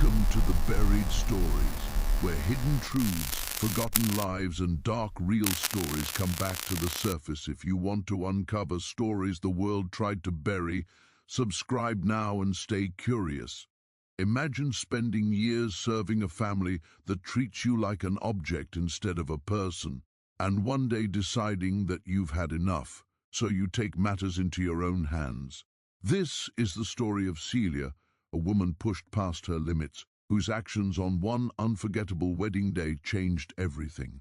Welcome to the Buried Stories, where hidden truths, forgotten lives, and dark real stories come back to the surface. If you want to uncover stories the world tried to bury, subscribe now and stay curious. Imagine spending years serving a family that treats you like an object instead of a person, and one day deciding that you've had enough, so you take matters into your own hands. This is the story of Celia, a woman pushed past her limits, whose actions on one unforgettable wedding day changed everything.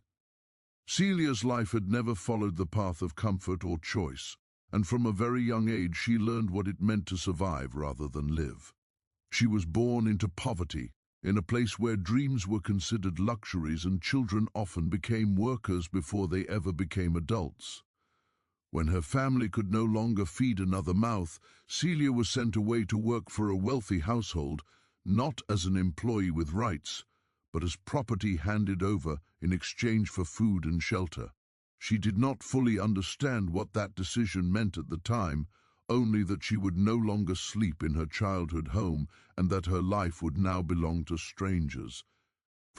Celia's life had never followed the path of comfort or choice, and from a very young age she learned what it meant to survive rather than live. She was born into poverty, in a place where dreams were considered luxuries and children often became workers before they ever became adults. When her family could no longer feed another mouth, Celia was sent away to work for a wealthy household, not as an employee with rights, but as property handed over in exchange for food and shelter. She did not fully understand what that decision meant at the time, only that she would no longer sleep in her childhood home and that her life would now belong to strangers.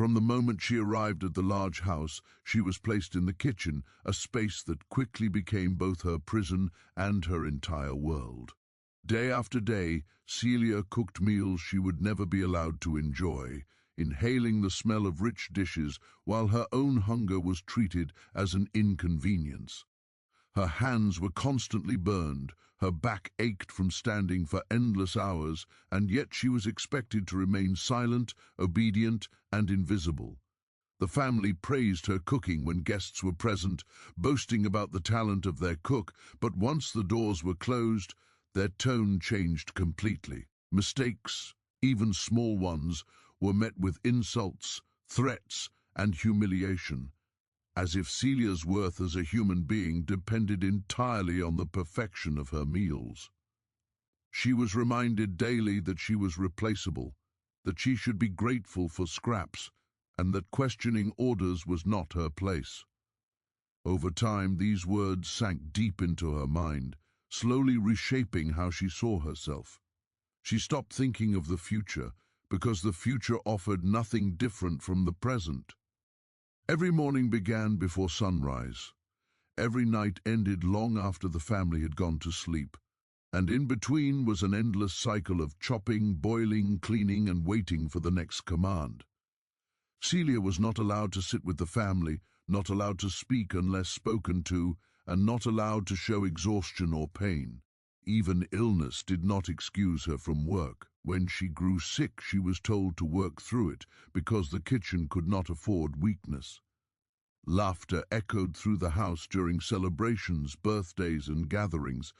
From the moment she arrived at the large house, she was placed in the kitchen, a space that quickly became both her prison and her entire world. Day after day, Celia cooked meals she would never be allowed to enjoy, inhaling the smell of rich dishes while her own hunger was treated as an inconvenience. Her hands were constantly burned, her back ached from standing for endless hours, and yet she was expected to remain silent, obedient, and invisible. The family praised her cooking when guests were present, boasting about the talent of their cook, but once the doors were closed, their tone changed completely. Mistakes, even small ones, were met with insults, threats, and humiliation, as if Celia's worth as a human being depended entirely on the perfection of her meals. She was reminded daily that she was replaceable, that she should be grateful for scraps, and that questioning orders was not her place. Over time, these words sank deep into her mind, slowly reshaping how she saw herself. She stopped thinking of the future, because the future offered nothing different from the present. Every morning began before sunrise. Every night ended long after the family had gone to sleep, and in between was an endless cycle of chopping, boiling, cleaning, and waiting for the next command. Celia was not allowed to sit with the family, not allowed to speak unless spoken to, and not allowed to show exhaustion or pain. Even illness did not excuse her from work. When she grew sick, she was told to work through it because the kitchen could not afford weakness. Laughter echoed through the house during celebrations, birthdays, and gatherings,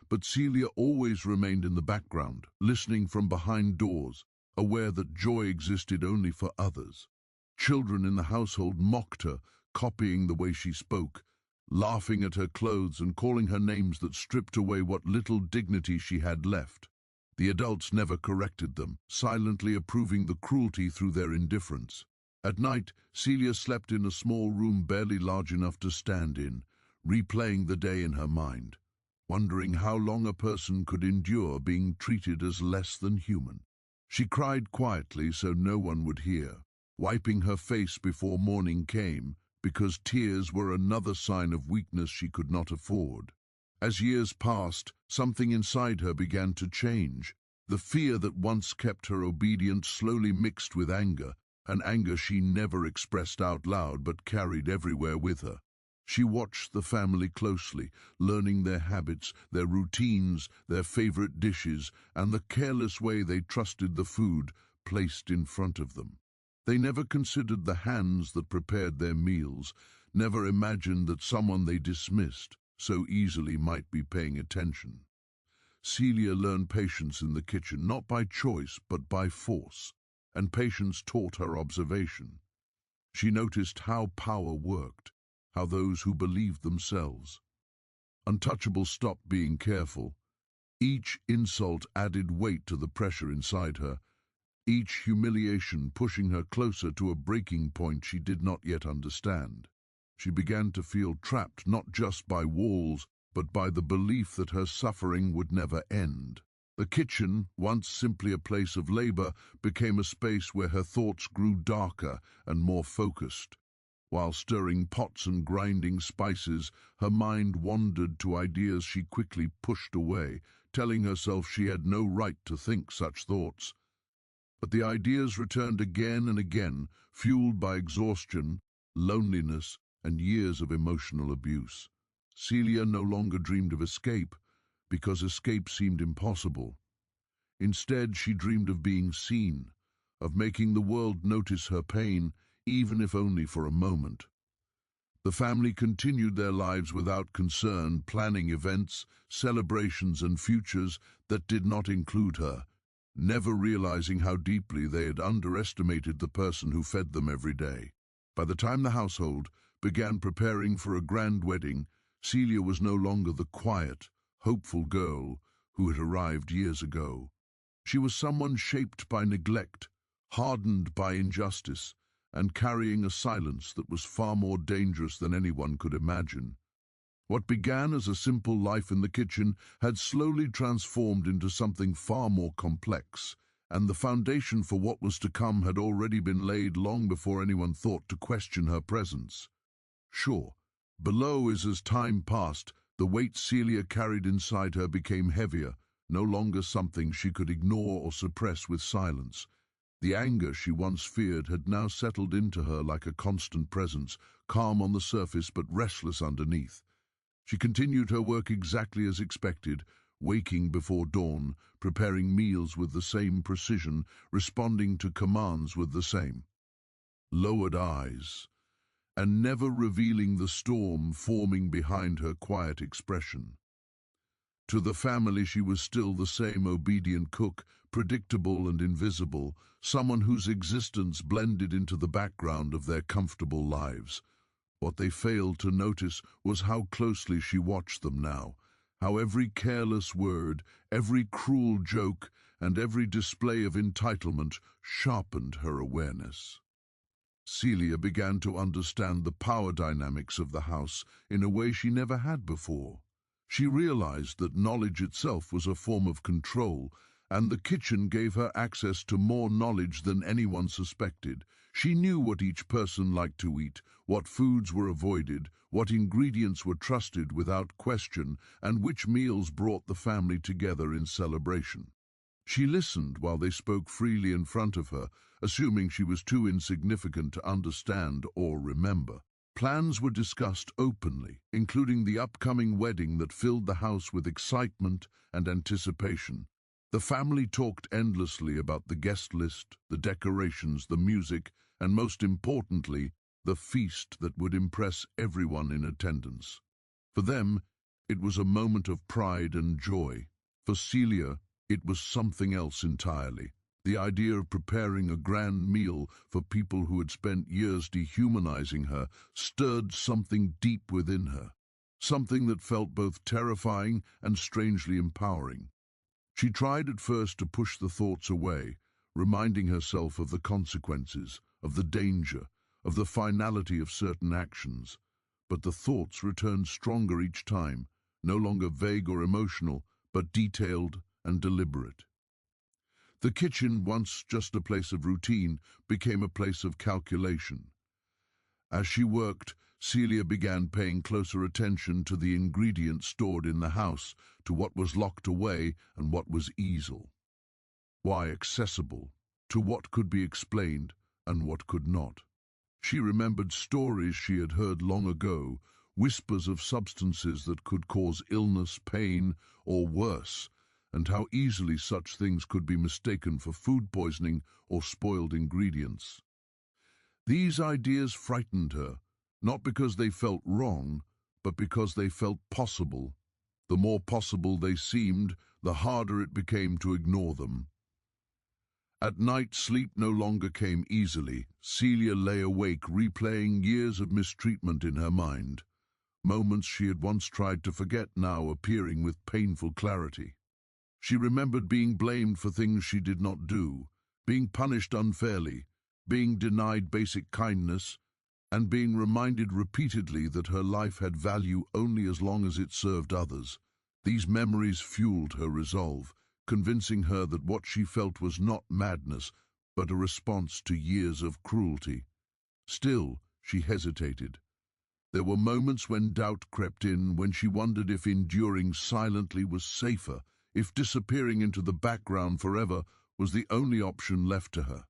but Celia always remained in the background, listening from behind doors, aware that joy existed only for others. Children in the household mocked her, copying the way she spoke, laughing at her clothes and calling her names that stripped away what little dignity she had left. The adults never corrected them, silently approving the cruelty through their indifference. At night, Celia slept in a small room barely large enough to stand in, replaying the day in her mind, wondering how long a person could endure being treated as less than human. She cried quietly so no one would hear, wiping her face before morning came, because tears were another sign of weakness she could not afford. As years passed, something inside her began to change. The fear that once kept her obedient slowly mixed with anger, an anger she never expressed out loud but carried everywhere with her. She watched the family closely, learning their habits, their routines, their favorite dishes, and the careless way they trusted the food placed in front of them. They never considered the hands that prepared their meals, never imagined that someone they dismissed so easily might be paying attention. Celia learned patience in the kitchen, not by choice but by force, and patience taught her observation. She noticed how power worked, how those who believed themselves. Untouchable stopped being careful. Each insult added weight to the pressure inside her, each humiliation pushing her closer to a breaking point she did not yet understand. She began to feel trapped not just by walls, but by the belief that her suffering would never end. The kitchen, once simply a place of labor, became a space where her thoughts grew darker and more focused. While stirring pots and grinding spices, her mind wandered to ideas she quickly pushed away, telling herself she had no right to think such thoughts. But the ideas returned again and again, fueled by exhaustion, loneliness, and years of emotional abuse. Celia no longer dreamed of escape, because escape seemed impossible. Instead, she dreamed of being seen, of making the world notice her pain, even if only for a moment. The family continued their lives without concern, planning events, celebrations, and futures that did not include her, never realizing how deeply they had underestimated the person who fed them every day. By the time the household began preparing for a grand wedding, Celia was no longer the quiet, hopeful girl who had arrived years ago. She was someone shaped by neglect, hardened by injustice, and carrying a silence that was far more dangerous than anyone could imagine. What began as a simple life in the kitchen had slowly transformed into something far more complex, and the foundation for what was to come had already been laid long before anyone thought to question her presence. Sure, below as time passed, the weight Celia carried inside her became heavier, no longer something she could ignore or suppress with silence. The anger she once feared had now settled into her like a constant presence, calm on the surface but restless underneath. She continued her work exactly as expected, waking before dawn, preparing meals with the same precision, responding to commands with the same lowered eyes, and never revealing the storm forming behind her quiet expression. To the family she was still the same obedient cook, predictable and invisible, someone whose existence blended into the background of their comfortable lives. What they failed to notice was how closely she watched them now, how every careless word, every cruel joke, and every display of entitlement sharpened her awareness. Celia began to understand the power dynamics of the house in a way she never had before. She realized that knowledge itself was a form of control, and the kitchen gave her access to more knowledge than anyone suspected. She knew what each person liked to eat, what foods were avoided, what ingredients were trusted without question, and which meals brought the family together in celebration. She listened while they spoke freely in front of her, assuming she was too insignificant to understand or remember. Plans were discussed openly, including the upcoming wedding that filled the house with excitement and anticipation. The family talked endlessly about the guest list, the decorations, the music, and most importantly, the feast that would impress everyone in attendance. For them, it was a moment of pride and joy. For Celia, it was something else entirely. The idea of preparing a grand meal for people who had spent years dehumanizing her stirred something deep within her, something that felt both terrifying and strangely empowering. She tried at first to push the thoughts away, reminding herself of the consequences, of the danger, of the finality of certain actions. But the thoughts returned stronger each time, no longer vague or emotional, but detailed and deliberate. The kitchen, once just a place of routine, became a place of calculation. As she worked, Celia began paying closer attention to the ingredients stored in the house, to what was locked away and what was easily accessible, to what could be explained and what could not. She remembered stories she had heard long ago, whispers of substances that could cause illness, pain, or worse, and how easily such things could be mistaken for food poisoning or spoiled ingredients. These ideas frightened her, not because they felt wrong, but because they felt possible. The more possible they seemed, the harder it became to ignore them. At night, sleep no longer came easily. Celia lay awake, replaying years of mistreatment in her mind. Moments she had once tried to forget now appearing with painful clarity. She remembered being blamed for things she did not do, being punished unfairly, being denied basic kindness, and being reminded repeatedly that her life had value only as long as it served others. These memories fueled her resolve. convincing her that what she felt was not madness, but a response to years of cruelty. Still, she hesitated. There were moments when doubt crept in, when she wondered if enduring silently was safer, if disappearing into the background forever was the only option left to her.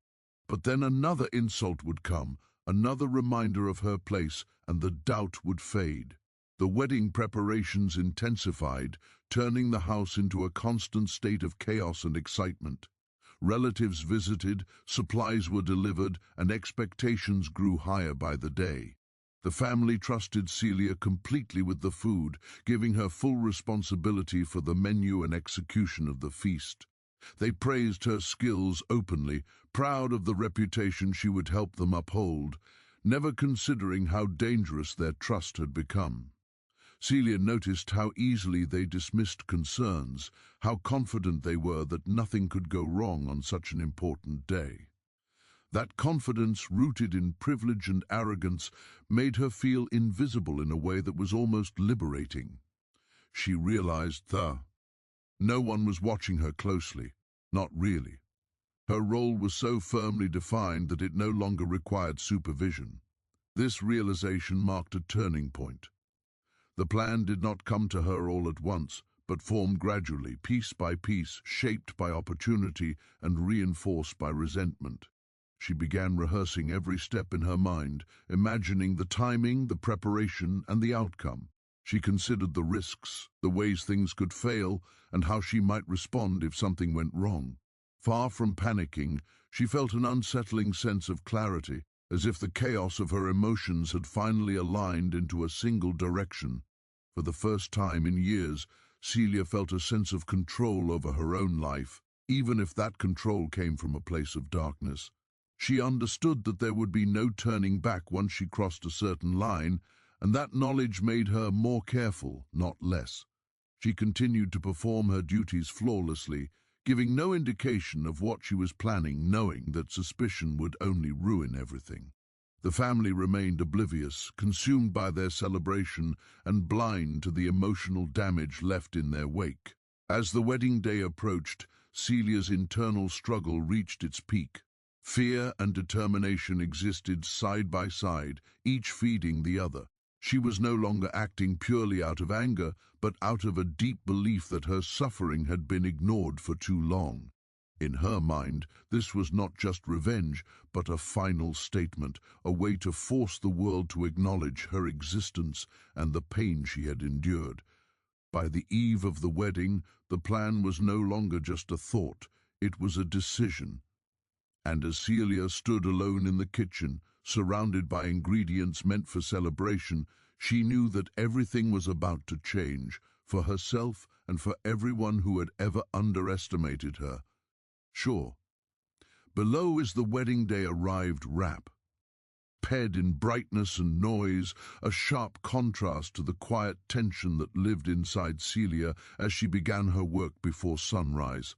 But then another insult would come, another reminder of her place, and the doubt would fade. The wedding preparations intensified, turning the house into a constant state of chaos and excitement. Relatives visited, supplies were delivered, and expectations grew higher by the day. The family trusted Celia completely with the food, giving her full responsibility for the menu and execution of the feast. They praised her skills openly, proud of the reputation she would help them uphold, never considering how dangerous their trust had become. Celia noticed how easily they dismissed concerns, how confident they were that nothing could go wrong on such an important day. That confidence, rooted in privilege and arrogance, made her feel invisible in a way that was almost liberating. She realized that no one was watching her closely, not really. Her role was so firmly defined that it no longer required supervision. This realization marked a turning point. The plan did not come to her all at once, but formed gradually, piece by piece, shaped by opportunity and reinforced by resentment. She began rehearsing every step in her mind, imagining the timing, the preparation, and the outcome. She considered the risks, the ways things could fail, and how she might respond if something went wrong. Far from panicking, she felt an unsettling sense of clarity, as if the chaos of her emotions had finally aligned into a single direction. For the first time in years, Celia felt a sense of control over her own life, even if that control came from a place of darkness. She understood that there would be no turning back once she crossed a certain line, and that knowledge made her more careful, not less. She continued to perform her duties flawlessly, giving no indication of what she was planning, knowing that suspicion would only ruin everything. The family remained oblivious, consumed by their celebration and blind to the emotional damage left in their wake. As the wedding day approached, Celia's internal struggle reached its peak. Fear and determination existed side by side, each feeding the other. She was no longer acting purely out of anger, but out of a deep belief that her suffering had been ignored for too long. In her mind, this was not just revenge, but a final statement, a way to force the world to acknowledge her existence and the pain she had endured. By the eve of the wedding, the plan was no longer just a thought, it was a decision. And as Celia stood alone in the kitchen, surrounded by ingredients meant for celebration, she knew that everything was about to change, for herself and for everyone who had ever underestimated her. Sure. Below is the wedding day arrived wrap. Paired in brightness and noise, a sharp contrast to the quiet tension that lived inside Celia as she began her work before sunrise.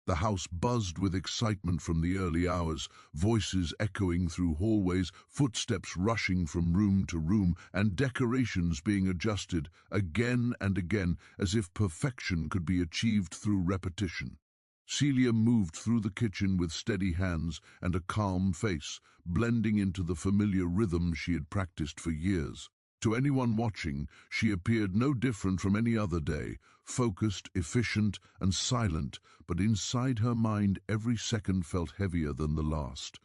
The house buzzed with excitement from the early hours, voices echoing through hallways, footsteps rushing from room to room, and decorations being adjusted again and again as if perfection could be achieved through repetition. Celia moved through the kitchen with steady hands and a calm face, blending into the familiar rhythm she had practiced for years. To anyone watching, she appeared no different from any other day, focused, efficient, and silent, but inside her mind every second felt heavier than the last.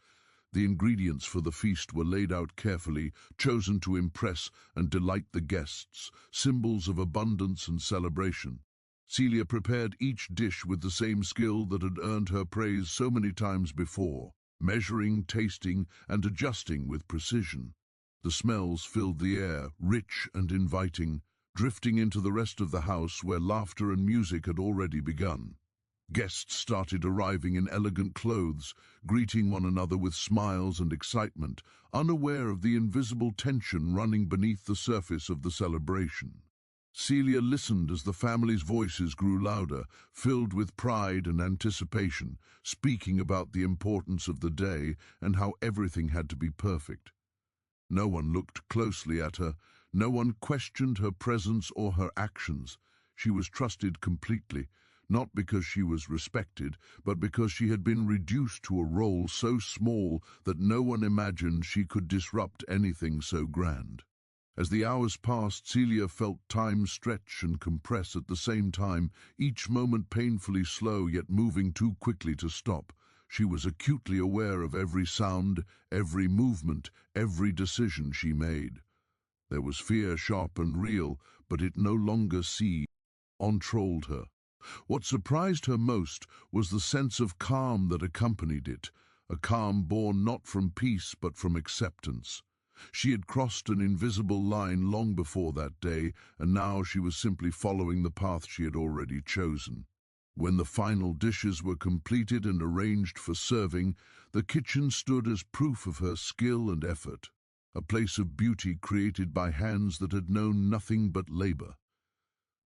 The ingredients for the feast were laid out carefully, chosen to impress and delight the guests, symbols of abundance and celebration. Celia prepared each dish with the same skill that had earned her praise so many times before, measuring, tasting, and adjusting with precision. The smells filled the air, rich and inviting, drifting into the rest of the house where laughter and music had already begun. Guests started arriving in elegant clothes, greeting one another with smiles and excitement, unaware of the invisible tension running beneath the surface of the celebration. Celia listened as the family's voices grew louder, filled with pride and anticipation, speaking about the importance of the day and how everything had to be perfect. No one looked closely at her, no one questioned her presence or her actions. She was trusted completely, not because she was respected, but because she had been reduced to a role so small that no one imagined she could disrupt anything so grand. As the hours passed, Celia felt time stretch and compress at the same time, each moment painfully slow yet moving too quickly to stop. She was acutely aware of every sound, every movement, every decision she made. There was fear, sharp and real, but it no longer controlled her. What surprised her most was the sense of calm that accompanied it, a calm born not from peace but from acceptance. She had crossed an invisible line long before that day, and now she was simply following the path she had already chosen. When the final dishes were completed and arranged for serving, the kitchen stood as proof of her skill and effort, a place of beauty created by hands that had known nothing but labor.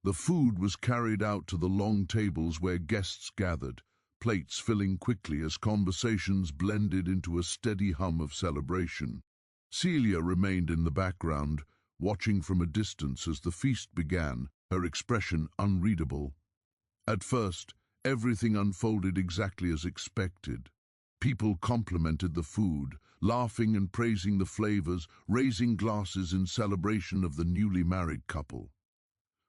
The food was carried out to the long tables where guests gathered, plates filling quickly as conversations blended into a steady hum of celebration. Celia remained in the background, watching from a distance as the feast began, her expression unreadable. At first, everything unfolded exactly as expected. People complimented the food, laughing and praising the flavors, raising glasses in celebration of the newly married couple.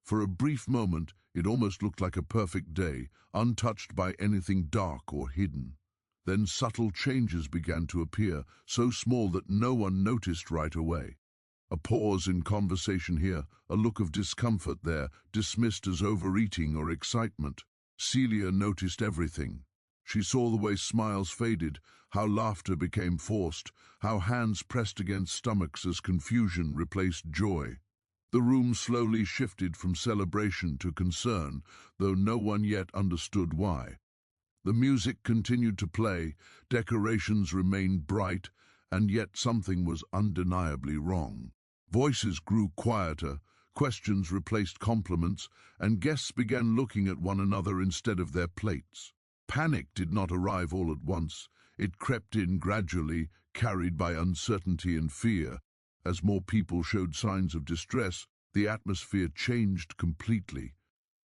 For a brief moment, it almost looked like a perfect day, untouched by anything dark or hidden. Then subtle changes began to appear, so small that no one noticed right away. A pause in conversation here, a look of discomfort there, dismissed as overeating or excitement. Celia noticed everything. She saw the way smiles faded, how laughter became forced, how hands pressed against stomachs as confusion replaced joy. The room slowly shifted from celebration to concern, though no one yet understood why. The music continued to play, decorations remained bright, and yet something was undeniably wrong. Voices grew quieter, questions replaced compliments, and guests began looking at one another instead of their plates. Panic did not arrive all at once. It crept in gradually, carried by uncertainty and fear. As more people showed signs of distress, the atmosphere changed completely.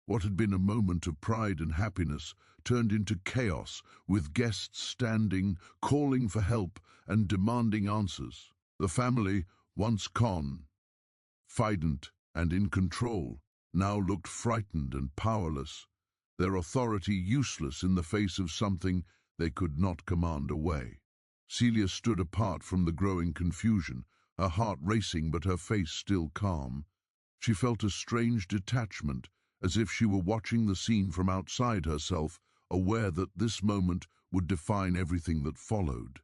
What had been a moment of pride and happiness turned into chaos, with guests standing, calling for help, and demanding answers. The family, once confident and in control, now looked frightened and powerless, their authority useless in the face of something they could not command away. Celia stood apart from the growing confusion, her heart racing but her face still calm. She felt a strange detachment, as if she were watching the scene from outside herself, aware that this moment would define everything that followed.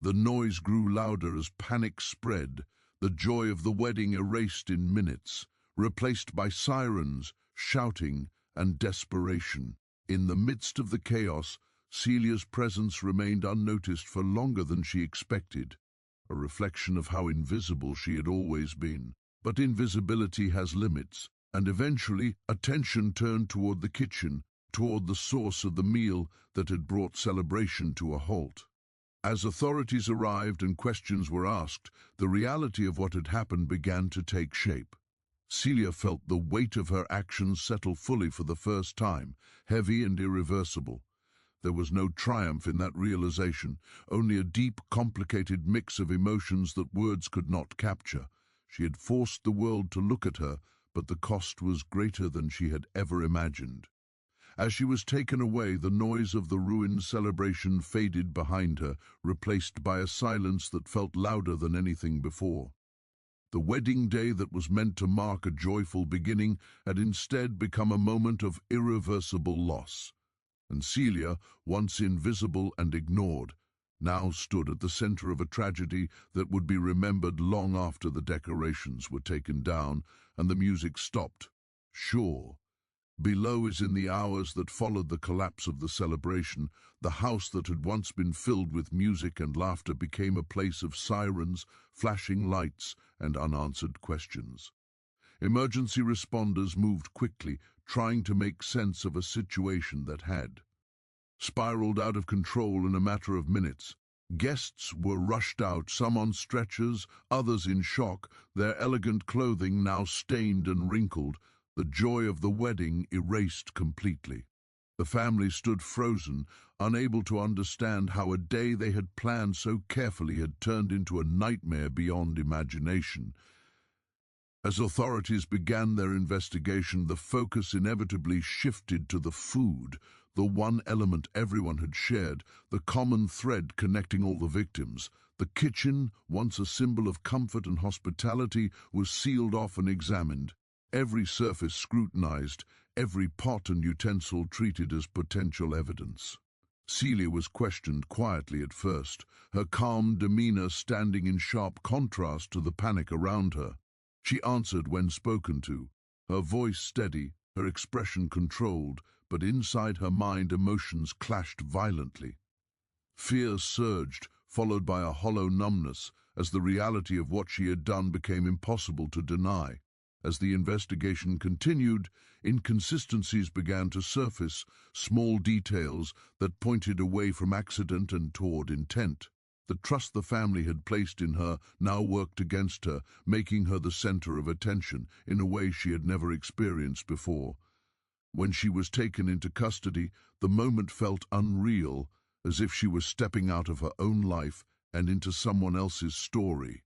The noise grew louder as panic spread, the joy of the wedding erased in minutes, replaced by sirens, shouting, and desperation. In the midst of the chaos, Celia's presence remained unnoticed for longer than she expected, a reflection of how invisible she had always been. But invisibility has limits, and eventually attention turned toward the kitchen, toward the source of the meal that had brought celebration to a halt. As authorities arrived and questions were asked, the reality of what had happened began to take shape. Celia felt the weight of her actions settle fully for the first time, heavy and irreversible. There was no triumph in that realization, only a deep, complicated mix of emotions that words could not capture. She had forced the world to look at her, but the cost was greater than she had ever imagined. As she was taken away, the noise of the ruined celebration faded behind her, replaced by a silence that felt louder than anything before. The wedding day that was meant to mark a joyful beginning had instead become a moment of irreversible loss. And Celia, once invisible and ignored, now stood at the center of a tragedy that would be remembered long after the decorations were taken down and the music stopped. Sure, below is in the hours that followed the collapse of the celebration, the house that had once been filled with music and laughter became a place of sirens, flashing lights, and unanswered questions. Emergency responders moved quickly, trying to make sense of a situation that had spiraled out of control in a matter of minutes. Guests were rushed out, some on stretchers, others in shock, their elegant clothing now stained and wrinkled, the joy of the wedding erased completely. The family stood frozen, unable to understand how a day they had planned so carefully had turned into a nightmare beyond imagination. As authorities began their investigation, the focus inevitably shifted to the food, the one element everyone had shared, the common thread connecting all the victims. The kitchen, once a symbol of comfort and hospitality, was sealed off and examined. Every surface scrutinized, every pot and utensil treated as potential evidence. Celia was questioned quietly at first, her calm demeanor standing in sharp contrast to the panic around her. She answered when spoken to, her voice steady, her expression controlled, but inside her mind emotions clashed violently. Fear surged, followed by a hollow numbness, as the reality of what she had done became impossible to deny. As the investigation continued, inconsistencies began to surface, small details that pointed away from accident and toward intent. The trust the family had placed in her now worked against her, making her the center of attention in a way she had never experienced before. When she was taken into custody, the moment felt unreal, as if she was stepping out of her own life and into someone else's story.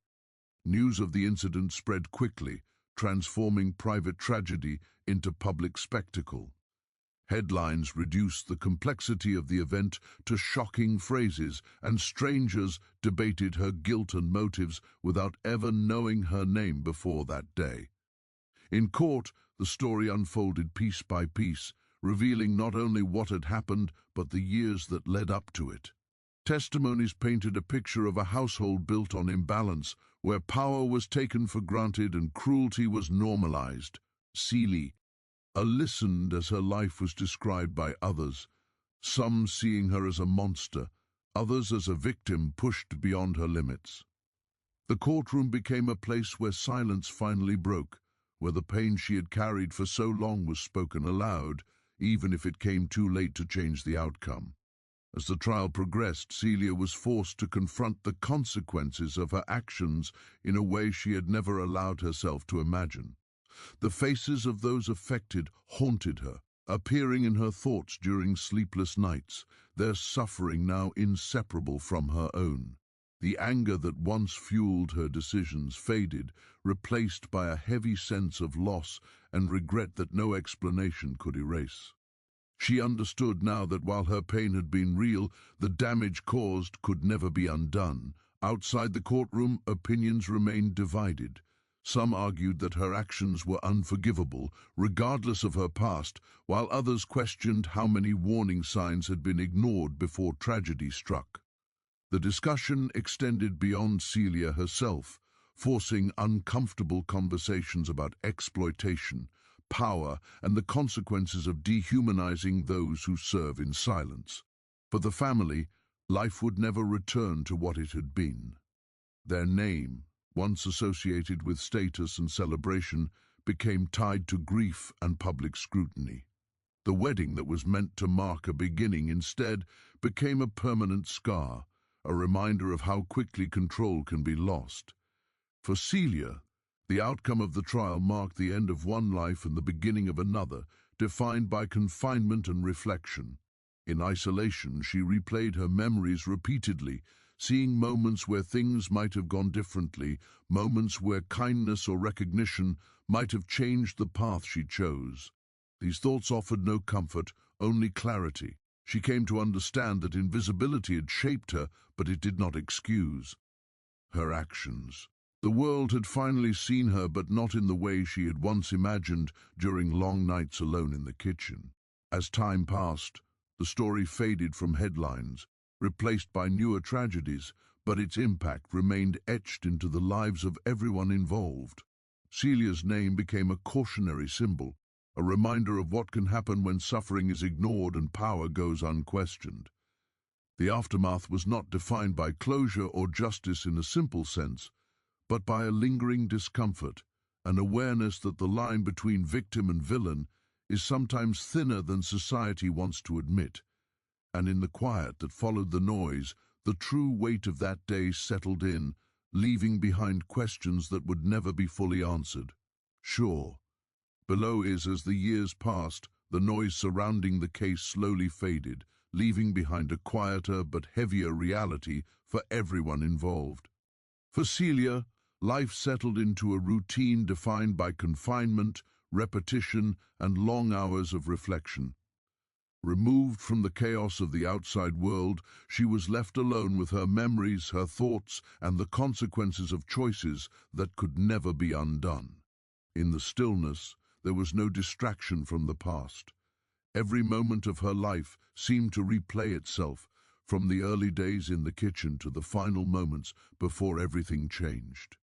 News of the incident spread quickly, transforming private tragedy into public spectacle. Headlines reduced the complexity of the event to shocking phrases, and strangers debated her guilt and motives without ever knowing her name before that day. In court, the story unfolded piece by piece, revealing not only what had happened, but the years that led up to it. Testimonies painted a picture of a household built on imbalance, where power was taken for granted and cruelty was normalized. Celia listened as her life was described by others, some seeing her as a monster, others as a victim pushed beyond her limits. The courtroom became a place where silence finally broke, where the pain she had carried for so long was spoken aloud, even if it came too late to change the outcome. As the trial progressed, Celia was forced to confront the consequences of her actions in a way she had never allowed herself to imagine. The faces of those affected haunted her, appearing in her thoughts during sleepless nights, their suffering now inseparable from her own. The anger that once fueled her decisions faded, replaced by a heavy sense of loss and regret that no explanation could erase. She understood now that while her pain had been real, the damage caused could never be undone. Outside the courtroom, opinions remained divided. Some argued that her actions were unforgivable, regardless of her past, while others questioned how many warning signs had been ignored before tragedy struck. The discussion extended beyond Celia herself, forcing uncomfortable conversations about exploitation, power, and the consequences of dehumanizing those who serve in silence. For the family, life would never return to what it had been. Their name, once associated with status and celebration, became tied to grief and public scrutiny. The wedding that was meant to mark a beginning instead became a permanent scar, a reminder of how quickly control can be lost. For Celia, the outcome of the trial marked the end of one life and the beginning of another, defined by confinement and reflection. In isolation, she replayed her memories repeatedly, seeing moments where things might have gone differently, moments where kindness or recognition might have changed the path she chose. These thoughts offered no comfort, only clarity. She came to understand that invisibility had shaped her, but it did not excuse her actions. The world had finally seen her, but not in the way she had once imagined during long nights alone in the kitchen. As time passed, the story faded from headlines, replaced by newer tragedies, but its impact remained etched into the lives of everyone involved. Celia's name became a cautionary symbol, a reminder of what can happen when suffering is ignored and power goes unquestioned. The aftermath was not defined by closure or justice in a simple sense, but by a lingering discomfort, an awareness that the line between victim and villain is sometimes thinner than society wants to admit. And in the quiet that followed the noise, the true weight of that day settled in, leaving behind questions that would never be fully answered. Sure, below is, as the years passed, The noise surrounding the case slowly faded, leaving behind a quieter but heavier reality for everyone involved. For Celia, life settled into a routine defined by confinement, repetition, and long hours of reflection. Removed from the chaos of the outside world, she was left alone with her memories, her thoughts, and the consequences of choices that could never be undone. In the stillness, there was no distraction from the past. Every moment of her life seemed to replay itself, from the early days in the kitchen to the final moments before everything changed.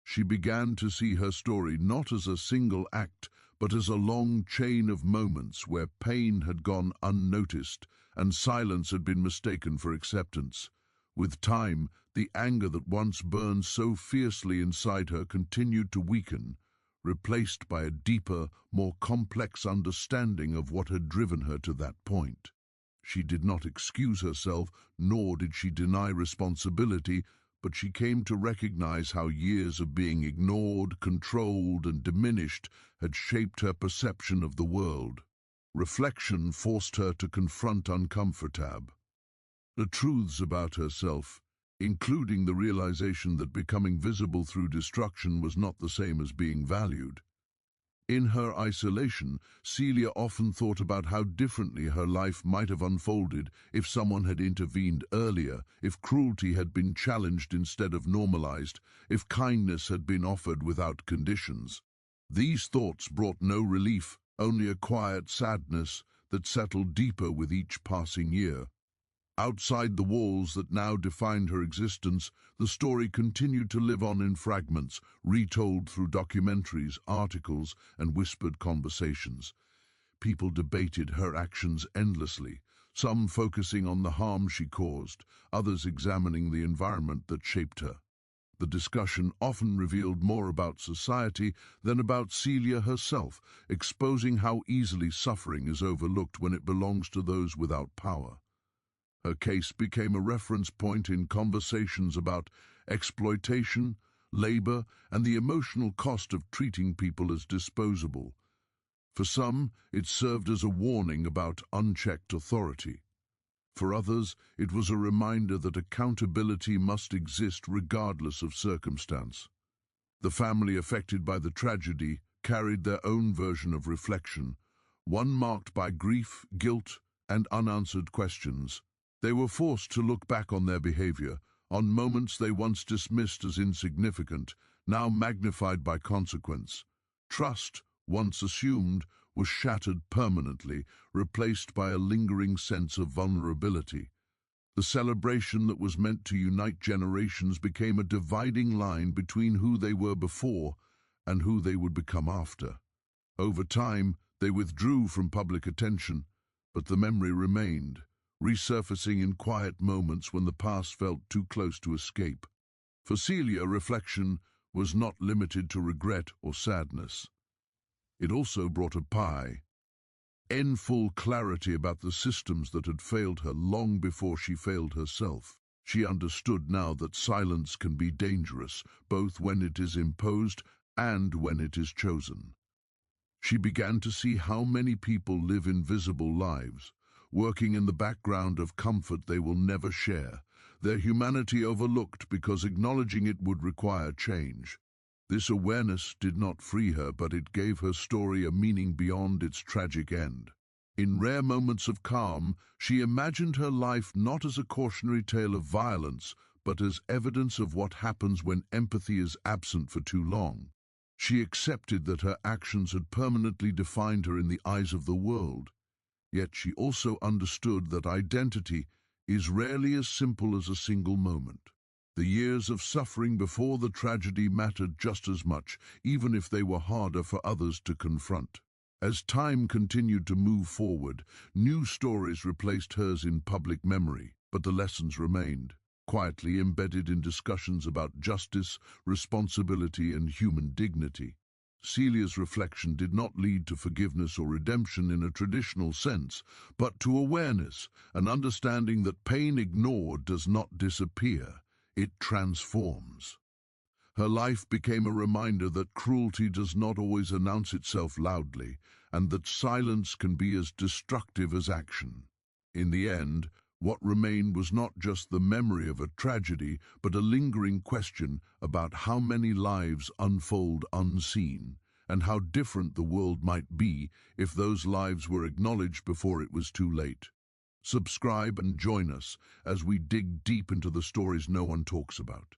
She began to see her story not as a single act, but as a long chain of moments where pain had gone unnoticed and silence had been mistaken for acceptance. With time, the anger that once burned so fiercely inside her continued to weaken, replaced by a deeper, more complex understanding of what had driven her to that point. She did not excuse herself, nor did she deny responsibility, but she came to recognize how years of being ignored, controlled, and diminished had shaped her perception of the world. Reflection forced her to confront uncomfortable the truths about herself, including the realization that becoming visible through destruction was not the same as being valued. In her isolation, Celia often thought about how differently her life might have unfolded if someone had intervened earlier, if cruelty had been challenged instead of normalized, if kindness had been offered without conditions. These thoughts brought no relief, only a quiet sadness that settled deeper with each passing year. Outside the walls that now defined her existence, the story continued to live on in fragments, retold through documentaries, articles, and whispered conversations. People debated her actions endlessly, some focusing on the harm she caused, others examining the environment that shaped her. The discussion often revealed more about society than about Celia herself, exposing how easily suffering is overlooked when it belongs to those without power. Her case became a reference point in conversations about exploitation, labor, and the emotional cost of treating people as disposable. For some, it served as a warning about unchecked authority. For others, it was a reminder that accountability must exist regardless of circumstance. The family affected by the tragedy carried their own version of reflection, one marked by grief, guilt, and unanswered questions. They were forced to look back on their behavior, on moments they once dismissed as insignificant, now magnified by consequence. Trust, once assumed, was shattered permanently, replaced by a lingering sense of vulnerability. The celebration that was meant to unite generations became a dividing line between who they were before and who they would become after. Over time, they withdrew from public attention, but the memory remained, resurfacing in quiet moments when the past felt too close to escape. For Celia, reflection was not limited to regret or sadness. It also brought full clarity about the systems that had failed her long before she failed herself. She understood now that silence can be dangerous, both when it is imposed and when it is chosen. She began to see how many people live invisible lives, working in the background of comfort they will never share, their humanity overlooked because acknowledging it would require change. This awareness did not free her, but it gave her story a meaning beyond its tragic end. In rare moments of calm, she imagined her life not as a cautionary tale of violence, but as evidence of what happens when empathy is absent for too long. She accepted that her actions had permanently defined her in the eyes of the world. Yet she also understood that identity is rarely as simple as a single moment. The years of suffering before the tragedy mattered just as much, even if they were harder for others to confront. As time continued to move forward, new stories replaced hers in public memory, but the lessons remained, quietly embedded in discussions about justice, responsibility, and human dignity. Celia's reflection did not lead to forgiveness or redemption in a traditional sense, but to awareness, an understanding that pain ignored does not disappear, it transforms. Her life became a reminder that cruelty does not always announce itself loudly, and that silence can be as destructive as action. In the end, what remained was not just the memory of a tragedy, but a lingering question about how many lives unfold unseen, and how different the world might be if those lives were acknowledged before it was too late. Subscribe and join us as we dig deep into the stories no one talks about.